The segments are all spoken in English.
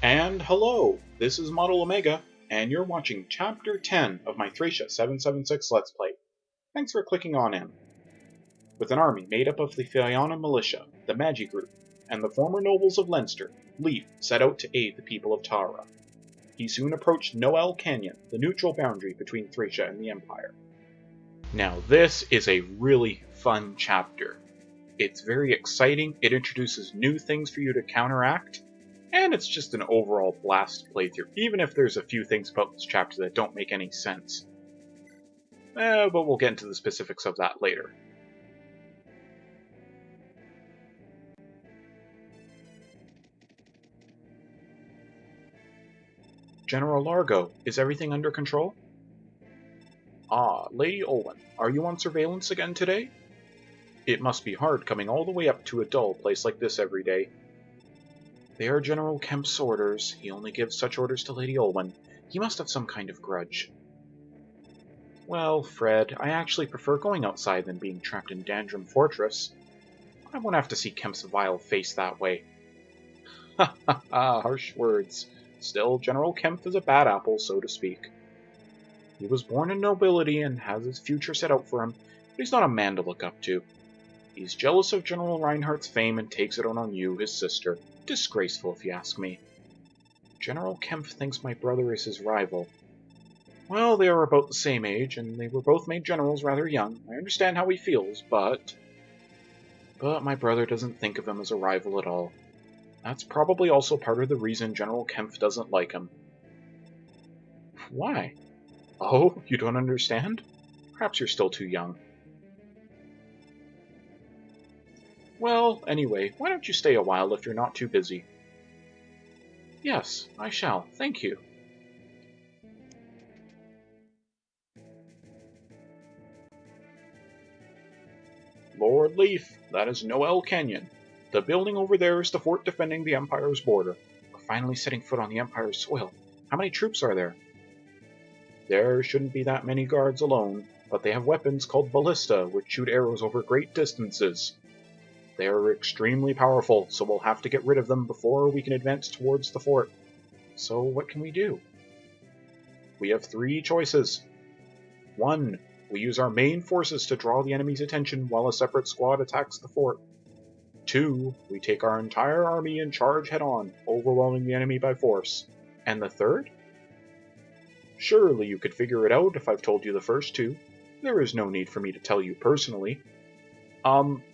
And hello, this is ModelOmega, and you're watching Chapter 10 of my Thracia 776 Let's Play. Thanks for clicking on in. With an army made up of the Fianna militia, the Magi group, and the former nobles of Leinster, Leif set out to aid the people of Tara. He soon approached Noel Canyon, the neutral boundary between Thracia and the Empire. Now this is a really fun chapter. It's very exciting, it introduces new things for you to counteract, and it's just an overall blast to play through, even if there's a few things about this chapter that don't make any sense. But we'll get into the specifics of that later. General Largo, is everything under control? Ah, Lady Olwen, are you on surveillance again today? It must be hard coming all the way up to a dull place like this every day. They are General Kemp's orders. He only gives such orders to Lady Olwen. He must have some kind of grudge. Well, Fred, I actually prefer going outside than being trapped in Dandrum Fortress. I won't have to see Kemp's vile face that way. Ha ha ha, harsh words. Still, General Kemp is a bad apple, so to speak. He was born in nobility and has his future set out for him, but he's not a man to look up to. He's jealous of General Reinhardt's fame and takes it out on you, his sister. Disgraceful, if you ask me. General Kempf thinks my brother is his rival. Well, they are about the same age, and they were both made generals rather young. I understand how he feels, but my brother doesn't think of him as a rival at all. That's probably also part of the reason General Kempf doesn't like him. Why? Oh, you don't understand? Perhaps you're still too young. Well, anyway, why don't you stay a while if you're not too busy? Yes, I shall, thank you. Lord Leif, that is Noel Canyon. The building over there is the fort defending the Empire's border. We're finally setting foot on the Empire's soil. How many troops are there? There shouldn't be that many guards alone, but they have weapons called ballista, which shoot arrows over great distances. They are extremely powerful, so we'll have to get rid of them before we can advance towards the fort. So what can we do? We have three choices. 1. We use our main forces to draw the enemy's attention while a separate squad attacks the fort. 2. We take our entire army and charge head-on, overwhelming the enemy by force. And the third? Surely you could figure it out if I've told you the first two. There is no need for me to tell you personally.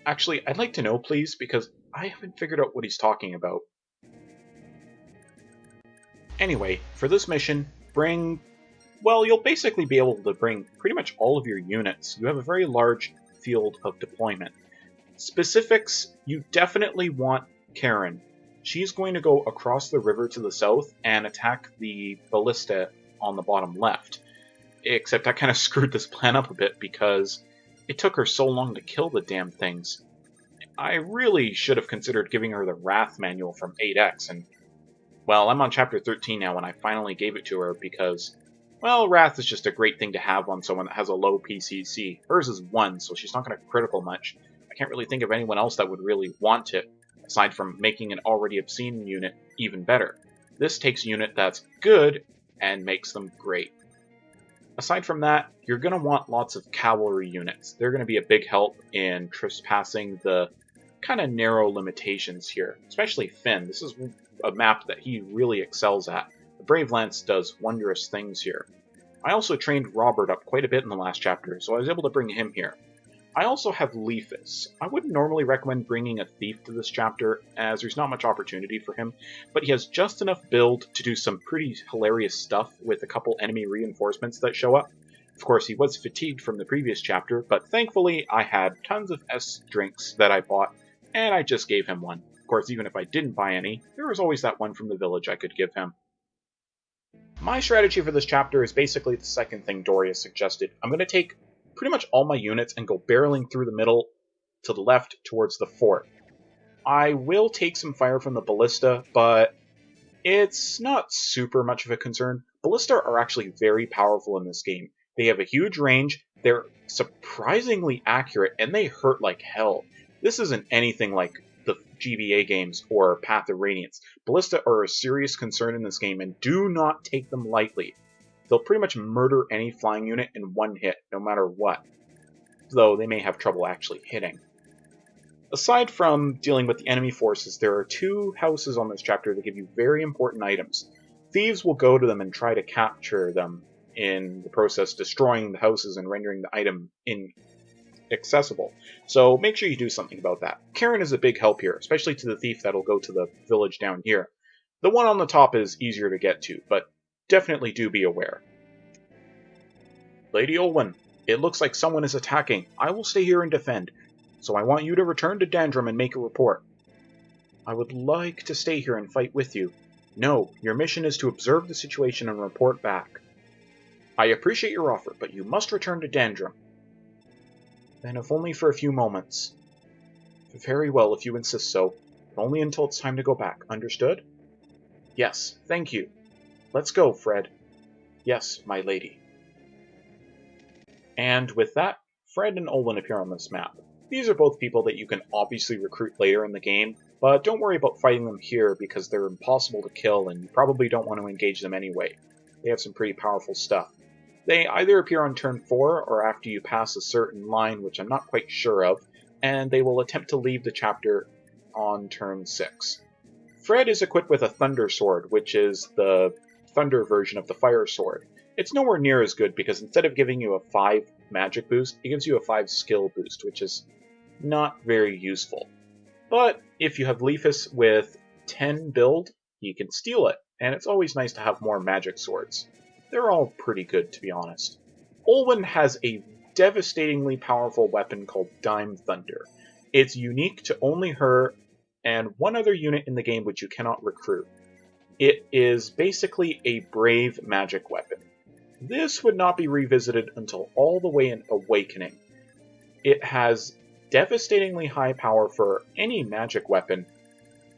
Actually, I'd like to know, please, because I haven't figured out what he's talking about. Anyway, for this mission, you'll basically be able to bring pretty much all of your units. You have a very large field of deployment. Specifics, you definitely want Karen. She's going to go across the river to the south and attack the ballista on the bottom left. Except I kind of screwed this plan up a bit because it took her so long to kill the damn things. I really should have considered giving her the Wrath manual from 8X, and, well, I'm on chapter 13 now and I finally gave it to her because, well, Wrath is just a great thing to have on someone that has a low PCC. Hers is 1, so she's not going to critical much. I can't really think of anyone else that would really want it, aside from making an already obscene unit even better. This takes a unit that's good and makes them great. Aside from that, you're going to want lots of cavalry units. They're going to be a big help in trespassing the kind of narrow limitations here, especially Finn. This is a map that he really excels at. The Brave Lance does wondrous things here. I also trained Robert up quite a bit in the last chapter, so I was able to bring him here. I also have Leifus. I wouldn't normally recommend bringing a thief to this chapter, as there's not much opportunity for him, but he has just enough build to do some pretty hilarious stuff with a couple enemy reinforcements that show up. Of course, he was fatigued from the previous chapter, but thankfully I had tons of S drinks that I bought, and I just gave him one. Of course, even if I didn't buy any, there was always that one from the village I could give him. My strategy for this chapter is basically the second thing Doria suggested. I'm going to take pretty much all my units and go barreling through the middle to the left towards the fort. I will take some fire from the ballista, but it's not super much of a concern. Ballista are actually very powerful in this game. They have a huge range, they're surprisingly accurate, and they hurt like hell. This isn't anything like the GBA games or Path of Radiance. Ballista are a serious concern in this game, and do not take them lightly. They'll pretty much murder any flying unit in one hit, no matter what, though they may have trouble actually hitting. Aside from dealing with the enemy forces, there are 2 houses on this chapter that give you very important items. Thieves will go to them and try to capture them, in the process destroying the houses and rendering the item inaccessible. So make sure you do something about that. Karen is a big help here, especially to the thief that'll go to the village down here. The one on the top is easier to get to, but definitely do be aware. Lady Olwen, it looks like someone is attacking. I will stay here and defend, so I want you to return to Dandrum and make a report. I would like to stay here and fight with you. No, your mission is to observe the situation and report back. I appreciate your offer, but you must return to Dandrum. Then if only for a few moments. Very well, if you insist so, but only until it's time to go back. Understood? Yes, thank you. Let's go, Fred. Yes, my lady. And with that, Fred and Olwen appear on this map. These are both people that you can obviously recruit later in the game, but don't worry about fighting them here because they're impossible to kill and you probably don't want to engage them anyway. They have some pretty powerful stuff. They either appear on turn 4 or after you pass a certain line, which I'm not quite sure of, and they will attempt to leave the chapter on turn 6. Fred is equipped with a Thunder Sword, which is the Thunder version of the Fire Sword. It's nowhere near as good because instead of giving you a 5 magic boost, it gives you a 5 skill boost, which is not very useful. But if you have Leafus with 10 build, you can steal it, and it's always nice to have more magic swords. They're all pretty good, to be honest. Olwen has a devastatingly powerful weapon called Dime Thunder. It's unique to only her and one other unit in the game which you cannot recruit. It is basically a brave magic weapon. This would not be revisited until all the way in Awakening. It has devastatingly high power for any magic weapon,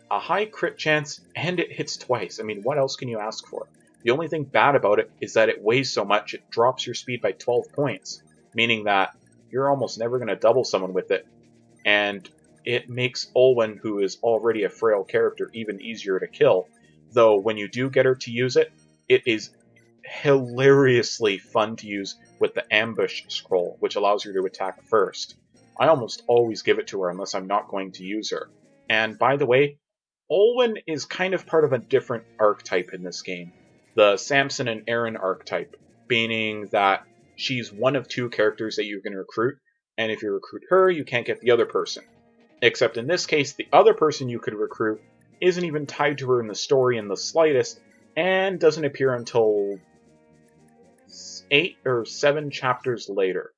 a high crit chance, and it hits twice. I mean, what else can you ask for? The only thing bad about it is that it weighs so much it drops your speed by 12 points, meaning that you're almost never going to double someone with it, and it makes Olwen, who is already a frail character, even easier to kill, though when you do get her to use it, it is hilariously fun to use with the ambush scroll, which allows her to attack first. I almost always give it to her unless I'm not going to use her. And by the way, Olwen is kind of part of a different archetype in this game. The Samson and Aaron archetype, meaning that she's one of 2 characters that you can recruit, and if you recruit her, you can't get the other person. Except in this case, the other person you could recruit isn't even tied to her in the story in the slightest, and doesn't appear until 8 or 7 chapters later.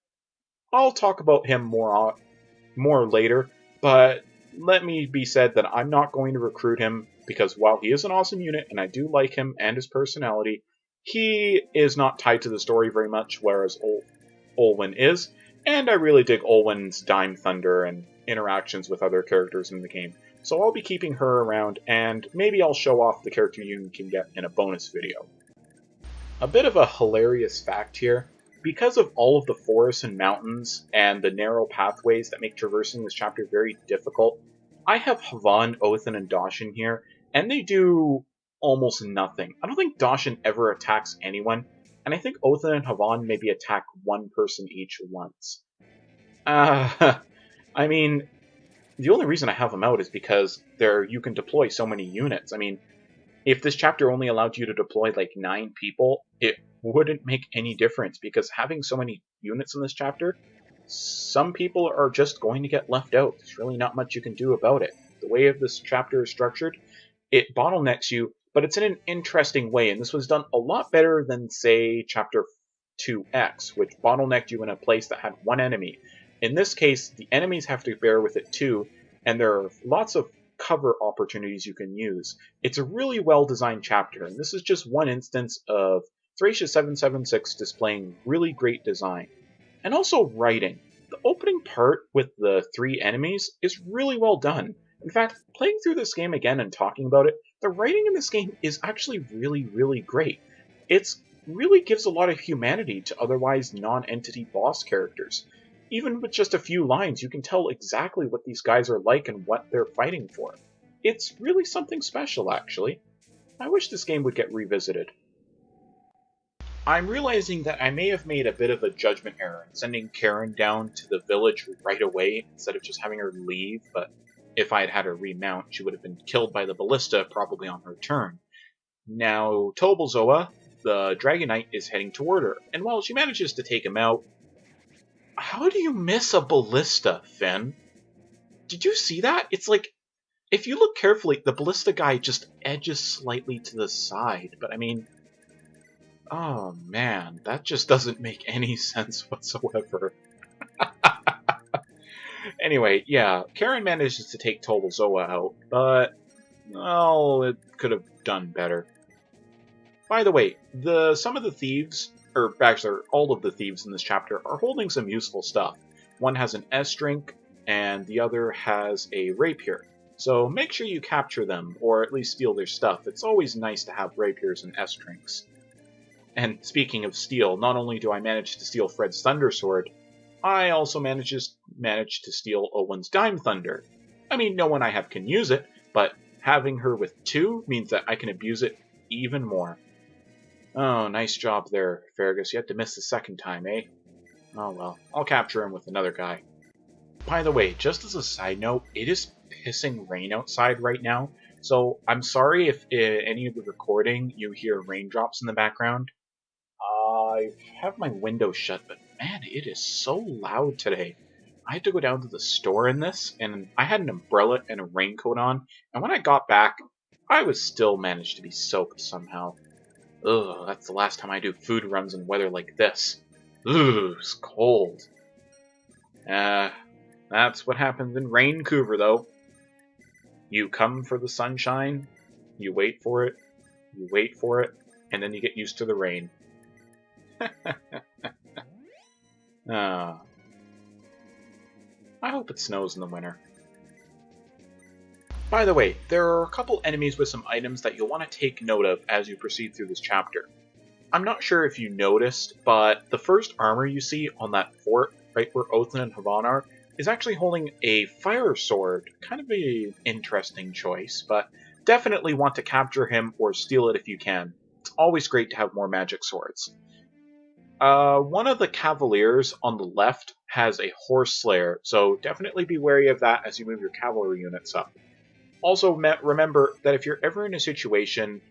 I'll talk about him more later, but let me be said that I'm not going to recruit him because while he is an awesome unit and I do like him and his personality, he is not tied to the story very much, whereas Olwen is, and I really dig Olwen's Dime Thunder and interactions with other characters in the game, so I'll be keeping her around, and maybe I'll show off the character you can get in a bonus video. A bit of a hilarious fact here. Because of all of the forests and mountains and the narrow pathways that make traversing this chapter very difficult, I have Havan, Othin, and Doshin here, and they do almost nothing. I don't think Doshin ever attacks anyone, and I think Othin and Havan maybe attack one person each once. I mean, the only reason I have them out is because you can deploy so many units. I mean, if this chapter only allowed you to deploy like 9 people, it wouldn't make any difference because having so many units in this chapter, some people are just going to get left out. There's really not much you can do about it. The way this chapter is structured, it bottlenecks you, but it's in an interesting way, and this was done a lot better than, say, Chapter 2X, which bottlenecked you in a place that had one enemy. In this case, the enemies have to bear with it too, and there are lots of cover opportunities you can use. It's a really well-designed chapter, and this is just one instance of Thracia 776 displaying really great design. And also writing. The opening part with the 3 enemies is really well done. In fact, playing through this game again and talking about it, the writing in this game is actually really, really great. It really gives a lot of humanity to otherwise non-entity boss characters. Even with just a few lines, you can tell exactly what these guys are like and what they're fighting for. It's really something special, actually. I wish this game would get revisited. I'm realizing that I may have made a bit of a judgment error in sending Karen down to the village right away instead of just having her leave, but if I had had her remount, she would have been killed by the ballista probably on her turn. Now, Tobalzoa, the Dragonite, is heading toward her, and while she manages to take him out, how do you miss a ballista, Finn? Did you see that? It's like, if you look carefully, the ballista guy just edges slightly to the side, but I mean, oh man, that just doesn't make any sense whatsoever. Anyway, yeah, Karen manages to take Tobalzoa out, but, well, it could have done better. By the way, some of the thieves, or actually all of the thieves in this chapter, are holding some useful stuff. One has an S-drink, and the other has a rapier. So make sure you capture them, or at least steal their stuff. It's always nice to have rapiers and S-drinks. And speaking of steal, not only do I manage to steal Fred's Thunder Sword, I also manage to steal Owen's Dime Thunder. I mean, no one I have can use it, but having her with two means that I can abuse it even more. Oh, nice job there, Fergus. You had to miss the second time, eh? Oh well, I'll capture him with another guy. By the way, just as a side note, it is pissing rain outside right now, so I'm sorry if in any of the recording you hear raindrops in the background. I have my window shut, but man, it is so loud today. I had to go down to the store in this, and I had an umbrella and a raincoat on, and when I got back, I was still managed to be soaked somehow. Ugh, that's the last time I do food runs in weather like this. Ugh, it's cold. That's what happens in Raincouver, though. You come for the sunshine, you wait for it, and then you get used to the rain. I hope it snows in the winter. By the way, there are a couple enemies with some items that you'll want to take note of as you proceed through this chapter. I'm not sure if you noticed, but the first armor you see on that fort, right where Othin and Havan are, is actually holding a fire sword. Kind of an interesting choice, but definitely want to capture him or steal it if you can. It's always great to have more magic swords. One of the cavaliers on the left has a horse slayer, so definitely be wary of that as you move your cavalry units up. Also, remember that if you're ever in a situation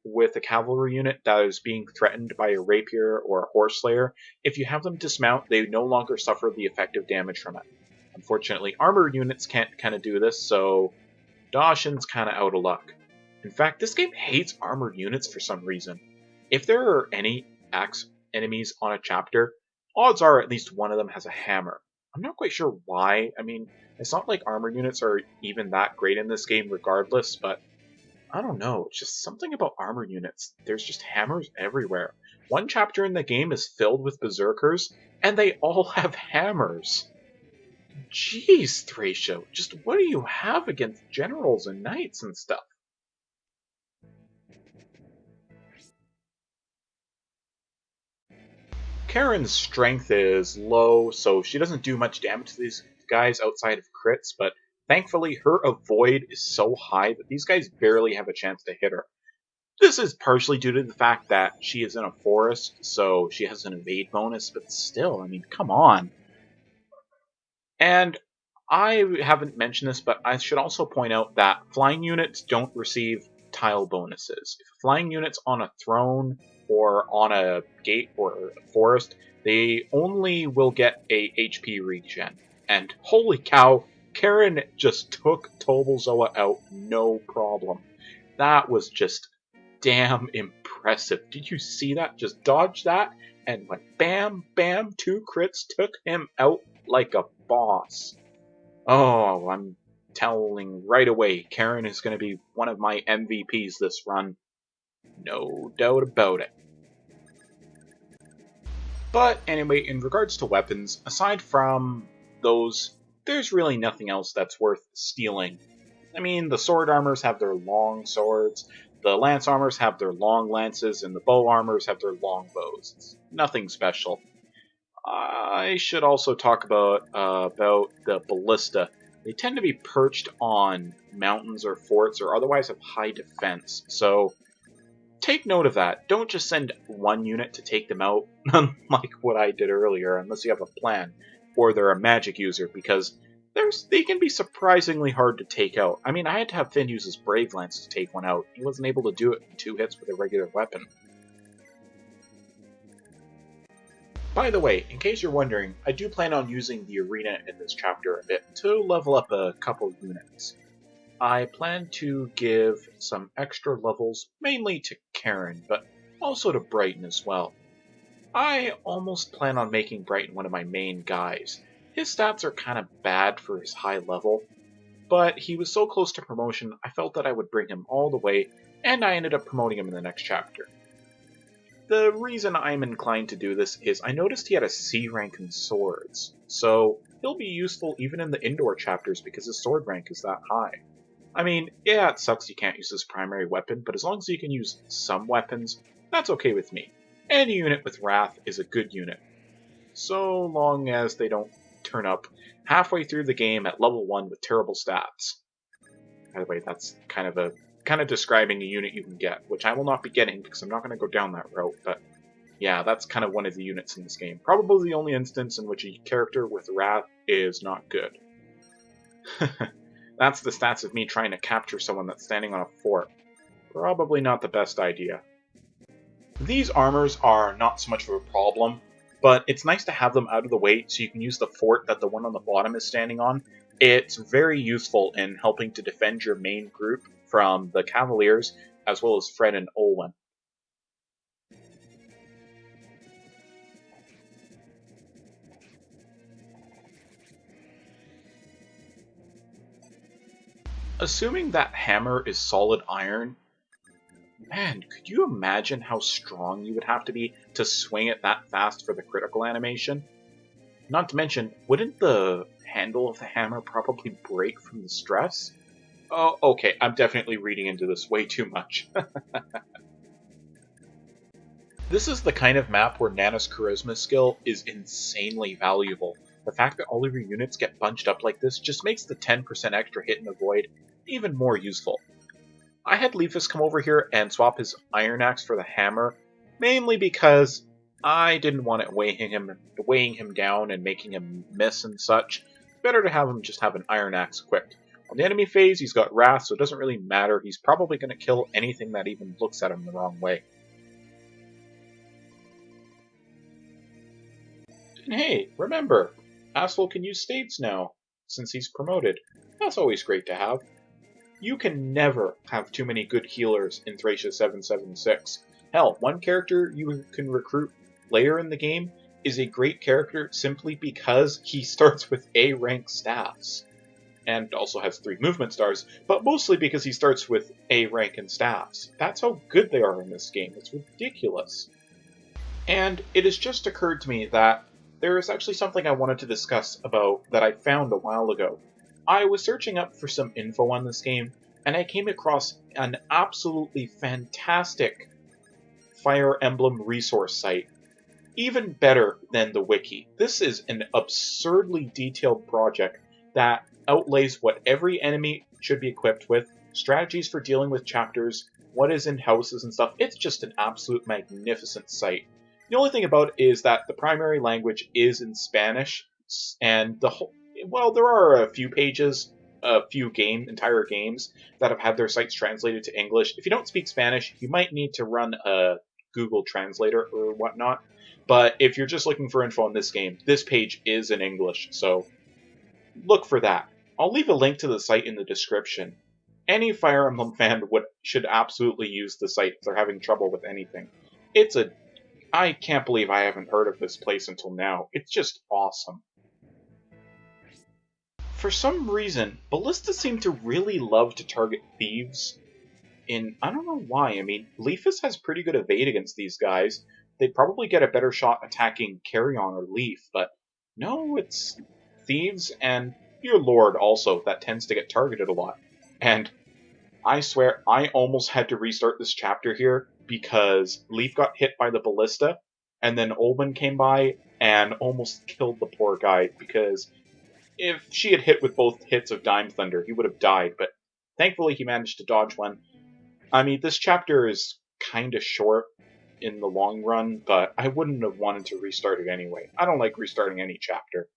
with a cavalry unit that is being threatened by a rapier or a horse slayer, if you have them dismount, they no longer suffer the effective damage from it. Unfortunately, armored units can't kind of do this, so Dawshin's kind of out of luck. In fact, this game hates armored units for some reason. If there are any axe enemies on a chapter, odds are at least one of them has a hammer. I'm not quite sure why. I mean, it's not like armored units are even that great in this game regardless, but I don't know. It's just something about armored units. There's just hammers everywhere. One chapter in the game is filled with berserkers, and they all have hammers. Jeez, Thracia, just what do you have against generals and knights and stuff? Karen's strength is low, so she doesn't do much damage to these guys outside of crits, but thankfully her avoid is so high that these guys barely have a chance to hit her. This is partially due to the fact that she is in a forest, so she has an evade bonus, but still, I mean, come on. And I haven't mentioned this, but I should also point out that flying units don't receive tile bonuses. If flying units on a throne or on a gate or a forest, they only will get a HP regen. And holy cow, Karen just took Tobalzoa out no problem. That was just damn impressive. Did you see that? Just dodged that and went bam, bam, 2 crits, took him out like a boss. Oh, I'm telling right away, Karen is going to be one of my MVPs this run. No doubt about it. But anyway, in regards to weapons, aside from those, there's really nothing else that's worth stealing. I mean, the sword armors have their long swords, the lance armors have their long lances, and the bow armors have their long bows. It's nothing special. I should also talk about the ballista. They tend to be perched on mountains or forts or otherwise have high defense. So take note of that. Don't just send one unit to take them out, unlike what I did earlier, unless you have a plan or they're a magic user, because they can be surprisingly hard to take out. I mean, I had to have Finn use his Brave Lance to take one out. He wasn't able to do it in 2 hits with a regular weapon. By the way, in case you're wondering, I do plan on using the arena in this chapter a bit to level up a couple units. I plan to give some extra levels, mainly to Karen, but also to Brighton as well. I almost plan on making Brighton one of my main guys. His stats are kind of bad for his high level, but he was so close to promotion I felt that I would bring him all the way, and I ended up promoting him in the next chapter. The reason I'm inclined to do this is I noticed he had a C rank in swords, so he'll be useful even in the indoor chapters because his sword rank is that high. I mean, yeah, it sucks you can't use his primary weapon, but as long as you can use some weapons, that's okay with me. Any unit with Wrath is a good unit, so long as they don't turn up halfway through the game at level 1 with terrible stats. By the way, that's kind of describing a unit you can get, which I will not be getting because I'm not going to go down that route, but yeah, that's kind of one of the units in this game. Probably the only instance in which a character with Wrath is not good. That's the stats of me trying to capture someone that's standing on a fort. Probably not the best idea. These armors are not so much of a problem, but it's nice to have them out of the way so you can use the fort that the one on the bottom is standing on. It's very useful in helping to defend your main group from the Cavaliers, as well as Fred and Olwen. Assuming that hammer is solid iron, man, could you imagine how strong you would have to be to swing it that fast for the critical animation? Not to mention, wouldn't the handle of the hammer probably break from the stress? Oh, okay, I'm definitely reading into this way too much. This is the kind of map where Nana's charisma skill is insanely valuable. The fact that all of your units get bunched up like this just makes the 10% extra hit and avoid even more useful. I had Leafus come over here and swap his Iron Axe for the hammer, mainly because I didn't want it weighing him down and making him miss and such. Better to have him just have an Iron Axe equipped. On the enemy phase, he's got Wrath, so it doesn't really matter. He's probably going to kill anything that even looks at him the wrong way. And hey, remember, Asshole can use staves now, since he's promoted. That's always great to have. You can never have too many good healers in Thracia 776. Hell, one character you can recruit later in the game is a great character simply because he starts with A rank staffs. And also has 3 movement stars, but mostly because he starts with A rank and staffs. That's how good they are in this game. It's ridiculous. And it has just occurred to me that there is actually something I wanted to discuss about that I found a while ago. I was searching up for some info on this game, and I came across an absolutely fantastic Fire Emblem resource site. Even better than the wiki. This is an absurdly detailed project that outlays what every enemy should be equipped with, strategies for dealing with chapters, what is in houses and stuff. It's just an absolute magnificent site. The only thing about it is that the primary language is in Spanish, and there are a few pages, entire games that have had their sites translated to English. If you don't speak Spanish, you might need to run a Google Translator or whatnot. But if you're just looking for info on this game, this page is in English, so look for that. I'll leave a link to the site in the description. Any Fire Emblem fan should absolutely use the site if they're having trouble with anything. I can't believe I haven't heard of this place until now. It's just awesome. For some reason, ballistas seem to really love to target thieves. I don't know why. I mean, Leafus has pretty good evade against these guys. They'd probably get a better shot attacking Carrion or Leaf, but no, it's thieves and your Lord also that tends to get targeted a lot. And I swear, I almost had to restart this chapter here because Leaf got hit by the ballista, and then Olman came by and almost killed the poor guy, because if she had hit with both hits of Dime Thunder, he would have died, but thankfully he managed to dodge one. I mean, this chapter is kind of short in the long run, but I wouldn't have wanted to restart it anyway. I don't like restarting any chapter.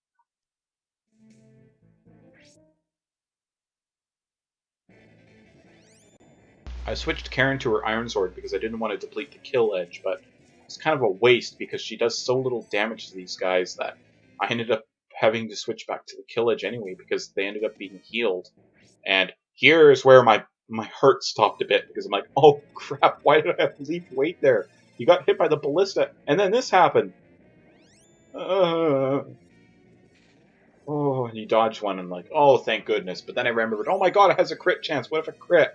I switched Karen to her Iron Sword because I didn't want to deplete the kill edge, but it's kind of a waste because she does so little damage to these guys that I ended up having to switch back to the kill edge anyway because they ended up being healed. And here's where my heart stopped a bit, because I'm like, oh crap, why did I have to leave weight there? You got hit by the ballista, and then this happened. Oh, and you dodged one, and like, oh, thank goodness. But then I remembered, oh my god, it has a crit chance. What if it crit?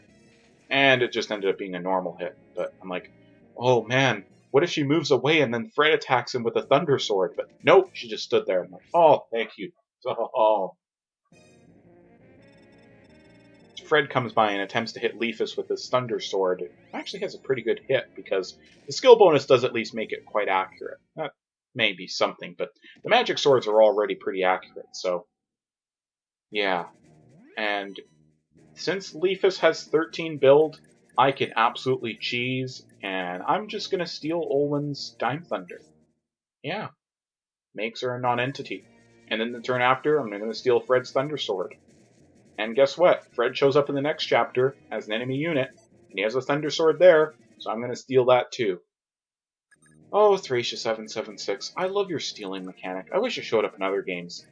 And it just ended up being a normal hit. But I'm like, oh man, what if she moves away and then Fred attacks him with a Thunder Sword? But nope, she just stood there. I'm like, oh, thank you. Oh. Fred comes by and attempts to hit Leafus with his Thunder Sword. It actually has a pretty good hit, because the skill bonus does at least make it quite accurate. That may be something, but the magic swords are already pretty accurate, so yeah. And since Leafus has 13 build, I can absolutely cheese, and I'm just going to steal Olwen's Dime Thunder. Yeah. Makes her a non-entity. And then the turn after, I'm going to steal Fred's Thunder Sword. And guess what? Fred shows up in the next chapter as an enemy unit, and he has a Thunder Sword there, so I'm going to steal that too. Oh, Thracia 776, I love your stealing mechanic. I wish it showed up in other games.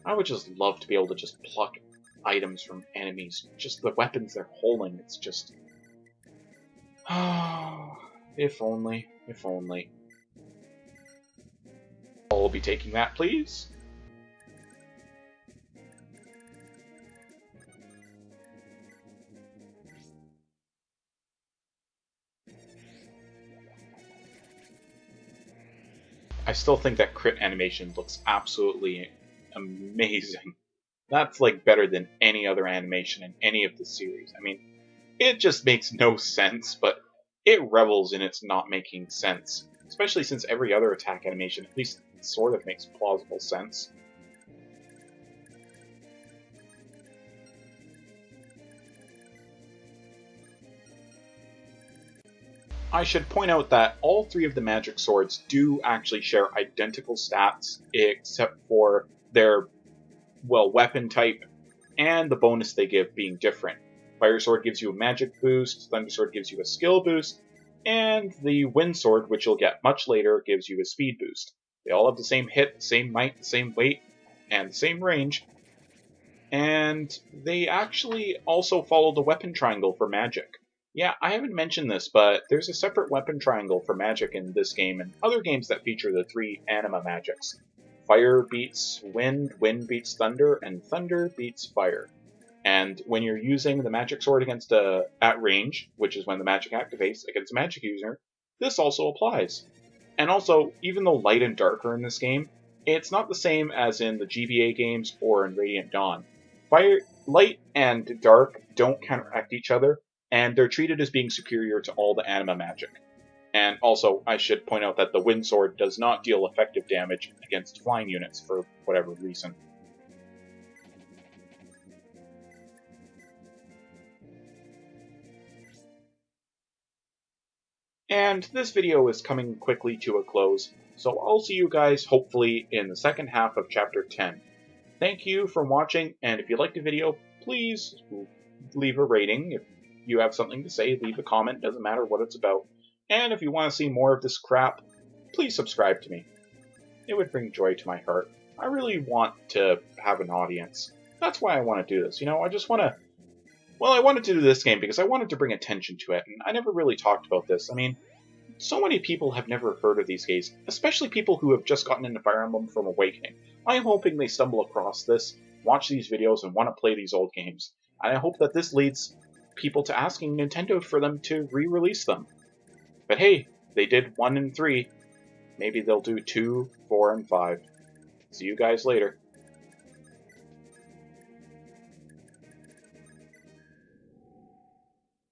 I would just love to be able to just pluck items from enemies. Just the weapons they're holding, it's just... Oh, if only, if only. I'll be taking that, please. I still think that crit animation looks absolutely amazing. That's like better than any other animation in any of the series. I mean, it just makes no sense, but it revels in its not making sense. Especially since every other attack animation at least sort of makes plausible sense. I should point out that all three of the magic swords do actually share identical stats, except for their, well, weapon type and the bonus they give being different. Fire Sword gives you a magic boost, Thunder Sword gives you a skill boost, and the Wind Sword, which you'll get much later, gives you a speed boost. They all have the same hit, the same might, the same weight, and the same range. And they actually also follow the weapon triangle for magic. Yeah, I haven't mentioned this, but there's a separate weapon triangle for magic in this game and other games that feature the three anima magics. Fire beats wind, wind beats thunder, and thunder beats fire. And when you're using the magic sword against at range, which is when the magic activates against a magic user, this also applies. And also, even though light and dark are in this game, it's not the same as in the GBA games or in Radiant Dawn. Light and dark don't counteract each other, and they're treated as being superior to all the anima magic. And also, I should point out that the Wind Sword does not deal effective damage against flying units for whatever reason. And this video is coming quickly to a close, so I'll see you guys hopefully in the second half of Chapter 10. Thank you for watching, and if you liked the video, please leave a rating. If you have something to say, leave a comment, doesn't matter what it's about. And if you want to see more of this crap, please subscribe to me. It would bring joy to my heart. I really want to have an audience. That's why I want to do this. You know, I just want to... Well, I wanted to do this game because I wanted to bring attention to it, and I never really talked about this. I mean, so many people have never heard of these games, especially people who have just gotten into Fire Emblem from Awakening. I'm hoping they stumble across this, watch these videos, and want to play these old games. And I hope that this leads people to asking Nintendo for them to re-release them. But hey, they did 1 and 3. Maybe they'll do 2, 4, and 5. See you guys later.